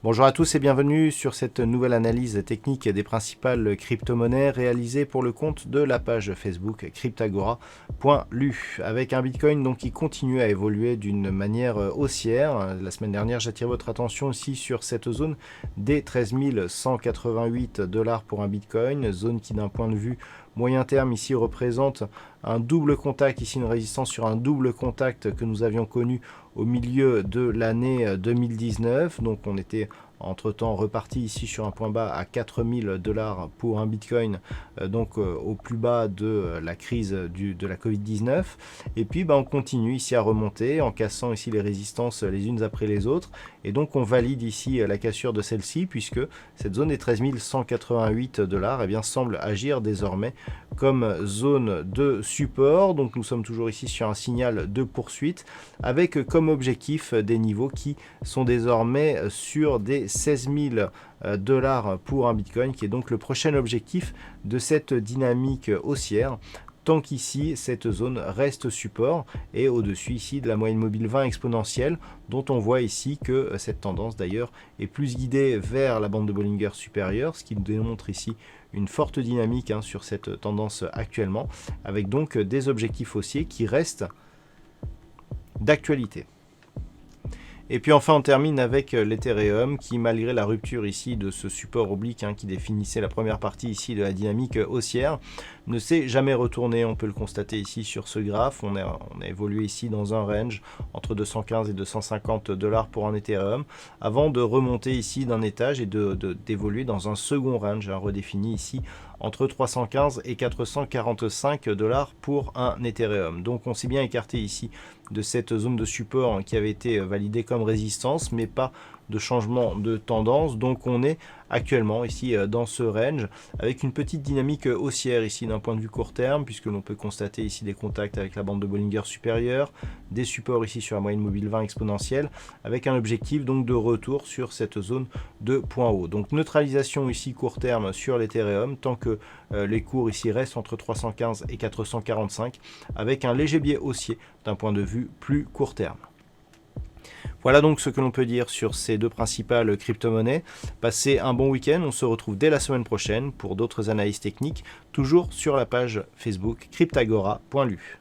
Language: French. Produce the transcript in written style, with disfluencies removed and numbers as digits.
Bonjour à tous et bienvenue sur cette nouvelle analyse technique des principales crypto-monnaies réalisée pour le compte de la page Facebook cryptagora.lu avec un Bitcoin donc qui continue à évoluer d'une manière haussière. La semaine dernière, j'attire votre attention aussi sur cette zone des 13 188 $ pour un Bitcoin, zone qui d'un point de vue moyen terme ici représente un double contact, ici une résistance sur un double contact que nous avions connu au milieu de l'année 2019. Donc on était entre-temps reparti ici sur un point bas à 4000 $ pour un Bitcoin, au plus bas de la crise de la Covid-19. Et puis on continue ici à remonter en cassant ici les résistances les unes après les autres. Et donc on valide ici la cassure de celle-ci puisque cette zone des 13 188 $ semble agir désormais comme zone de support. Donc nous sommes toujours ici sur un signal de poursuite avec comme objectif des niveaux qui sont désormais sur des 16 000 $ pour un Bitcoin, qui est donc le prochain objectif de cette dynamique haussière, tant qu'ici cette zone reste support et au-dessus ici de la moyenne mobile 20 exponentielle, dont on voit ici que cette tendance d'ailleurs est plus guidée vers la bande de Bollinger supérieure, ce qui nous démontre ici une forte dynamique sur cette tendance actuellement, avec donc des objectifs haussiers qui restent d'actualité. Et puis enfin on termine avec l'Ethereum qui, malgré la rupture ici de ce support oblique qui définissait la première partie ici de la dynamique haussière, ne s'est jamais retourné. On peut le constater ici sur ce graphe. On a évolué ici dans un range entre 215 et 250 $ pour un Ethereum avant de remonter ici d'un étage et d'évoluer dans un second range redéfini ici entre 315 et 445 $ pour un Ethereum. Donc on s'est bien écarté ici de cette zone de support qui avait été validée comme résistance, mais pas de changement de tendance. Donc on est actuellement ici dans ce range avec une petite dynamique haussière ici d'un point de vue court terme, puisque l'on peut constater ici des contacts avec la bande de Bollinger supérieure, des supports ici sur la moyenne mobile 20 exponentielle, avec un objectif donc de retour sur cette zone de point haut. Donc neutralisation ici court terme sur l'Ethereum tant que les cours ici restent entre 315 et 445, avec un léger biais haussier d'un point de vue plus court terme. Voilà donc ce que l'on peut dire sur ces deux principales crypto-monnaies. Passez un bon week-end, on se retrouve dès la semaine prochaine pour d'autres analyses techniques, toujours sur la page Facebook cryptagora.lu.